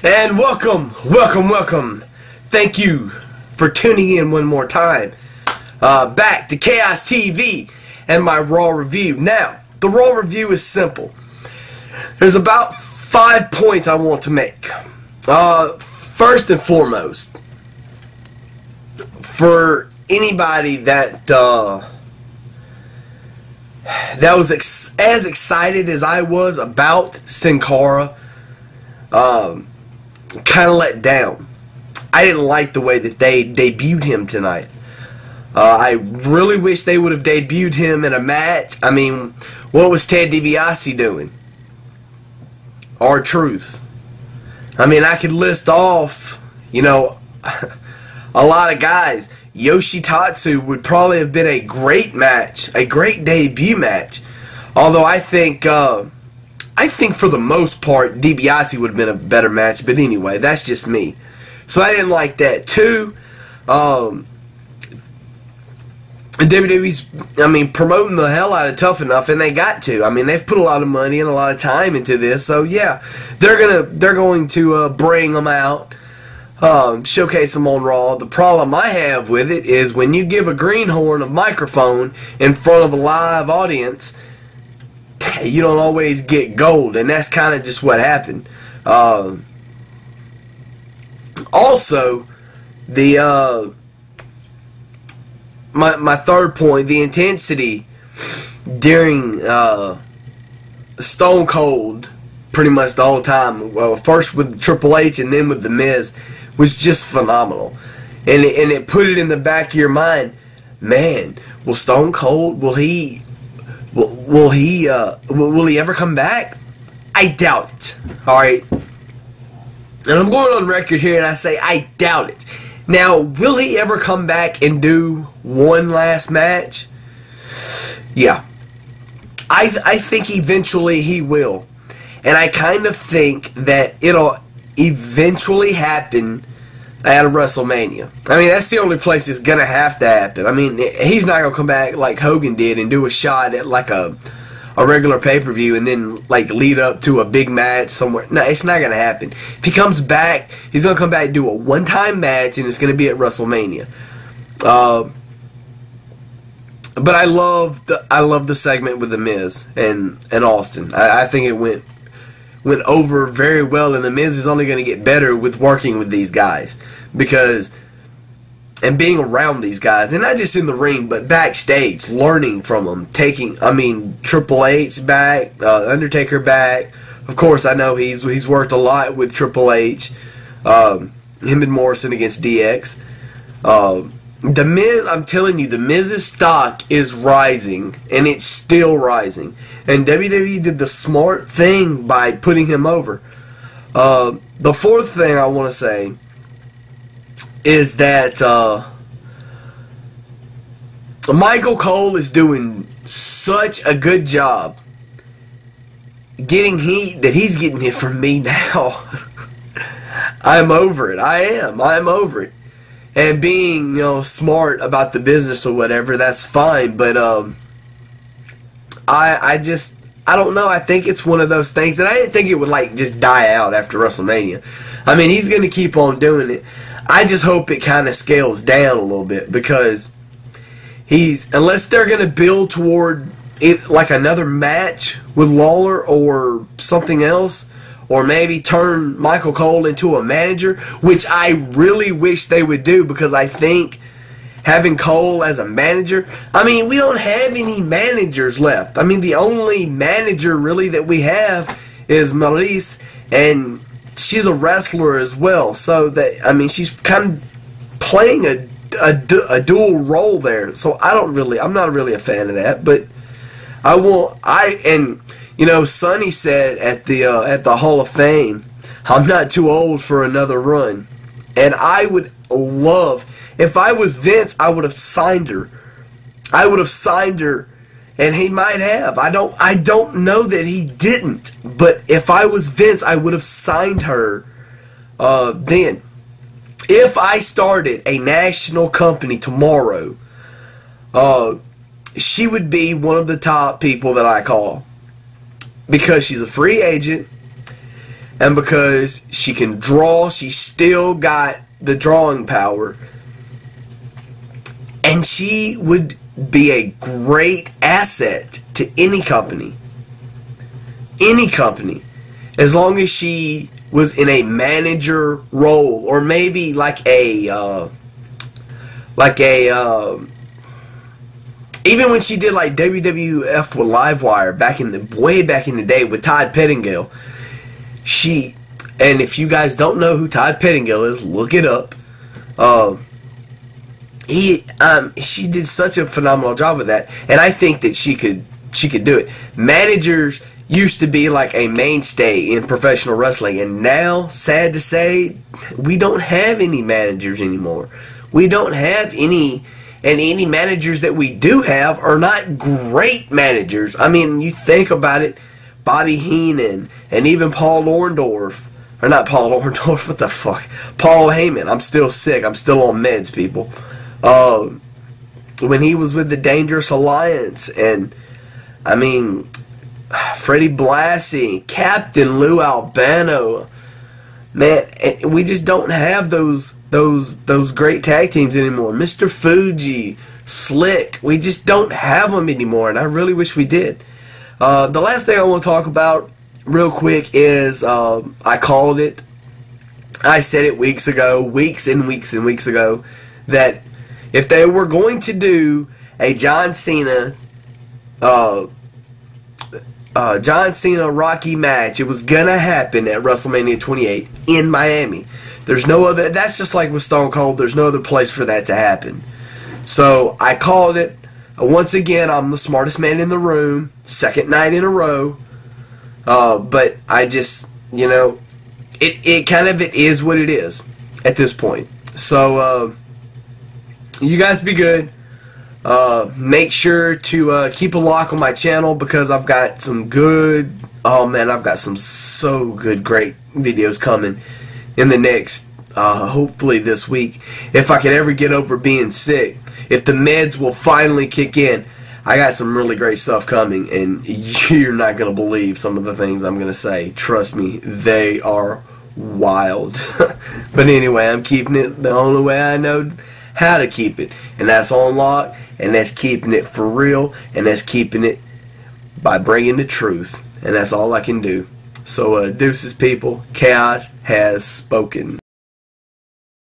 And welcome. Thank you for tuning in one more time. Back to Chaos TV and my Raw review. Now, the Raw review is simple. There's about 5 points I want to make. First and foremost, for anybody that was as excited as I was about Sin Cara, kind of let down. I didn't like the way that they debuted him tonight. I really wish they would have debuted him in a match. I mean, what was Ted DiBiase doing? R-Truth. I mean, I could list off, you know, a lot of guys. Yoshitatsu would probably have been a great match, a great debut match. Although I think for the most part, DiBiase would have been a better match. But anyway, that's just me. So I didn't like that. Two, WWE's, I mean, promoting the hell out of Tough Enough, and they got to. I mean, they've put a lot of money and a lot of time into this. So yeah, they're going to bring them out, showcase them on Raw. The problem I have with it is when you give a greenhorn a microphone in front of a live audience, you don't always get gold, and that's kind of just what happened. Also, the my third point, the intensity during Stone Cold, pretty much the whole time. Well, first with Triple H and then with The Miz, was just phenomenal, and it put it in the back of your mind, man. Will Stone Cold, will he ever come back? I doubt it. Alright? And I'm going on record here and I say I doubt it. Now, will he ever come back and do one last match? Yeah. I think eventually he will. And I kind of think that it'll eventually happen at a WrestleMania. I mean, that's the only place it's going to have to happen. I mean, he's not going to come back like Hogan did and do a shot at like a regular pay-per-view and then like lead up to a big match somewhere. No, it's not going to happen. If he comes back, he's going to come back and do a one-time match, and it's going to be at WrestleMania. But I love the segment with The Miz and Austin. I think it went over very well, and The Miz is only going to get better with working with these guys and being around these guys, and not just in the ring, but backstage, learning from them, Triple H back, Undertaker back. Of course, I know he's worked a lot with Triple H, him and Morrison against DX. The Miz, I'm telling you, The Miz's stock is rising, and it's still rising. And WWE did the smart thing by putting him over. The fourth thing I want to say is that Michael Cole is doing such a good job getting heat that he's getting it from me now. I'm over it. I'm over it. And being, smart about the business or whatever, that's fine. But I don't know. I think it's one of those things that I didn't think it would just die out after WrestleMania. I mean, he's going to keep on doing it. I just hope it kind of scales down a little bit, because unless they're going to build toward it like another match with Lawler or something else, or maybe turn Michael Cole into a manager, which I really wish they would do, because I think having Cole as a manager, I mean, we don't have any managers left. I mean, the only manager really that we have is Maryse, and she's a wrestler as well. So that, I mean, she's kind of playing a dual role there. So I'm not really a fan of that. But Sonny said at the Hall of Fame, I'm not too old for another run. And I would love, if I was Vince, I would have signed her. And he might have. I don't know that he didn't. But if I was Vince, I would have signed her then. If I started a national company tomorrow, she would be one of the top people that I call. Because she's a free agent. and because she can draw, she's still got the drawing power. And she would be a great asset to any company. Any company. As long as she was in a manager role, or maybe like a even when she did like WWF with Livewire way back in the day with Todd Pettingill, and if you guys don't know who Todd Pettingill is, look it up. She did such a phenomenal job with that, and I think that she could do it. Managers used to be like a mainstay in professional wrestling, and now, sad to say, we don't have any managers anymore. We don't have any, and any managers that we do have are not great managers. I mean, you think about it, Bobby Heenan, and even Paul Orndorff, or not Paul Orndorff, what the fuck, Paul Heyman. I'm still sick, I'm still on meds, people. When he was with the Dangerous Alliance, and I mean, Freddie Blassie, Captain Lou Albano, man, we just don't have those great tag teams anymore. Mr. Fuji, Slick, we just don't have them anymore, and I really wish we did. The last thing I want to talk about real quick is I called it. I said it weeks and weeks ago, that if they were going to do a John Cena Rocky match, it was gonna happen at WrestleMania 28 in Miami. There's no other. That's just like with Stone Cold. There's no other place for that to happen. So I called it. Once again, I'm the smartest man in the room. Second night in a row. But I just, it is what it is at this point. So you guys be good. Make sure to keep a lock on my channel, because I've got some good, I've got some so good, great videos coming in the next, hopefully this week. If I can ever get over being sick, if the meds will finally kick in, I got some really great stuff coming, and you're not going to believe some of the things I'm going to say. Trust me, they are wild. But anyway, I'm keeping it the only way I know how to keep it, and that's on lock, and that's keeping it for real, and that's keeping it by bringing the truth, and that's all I can do. So deuces, people. Chaos has spoken.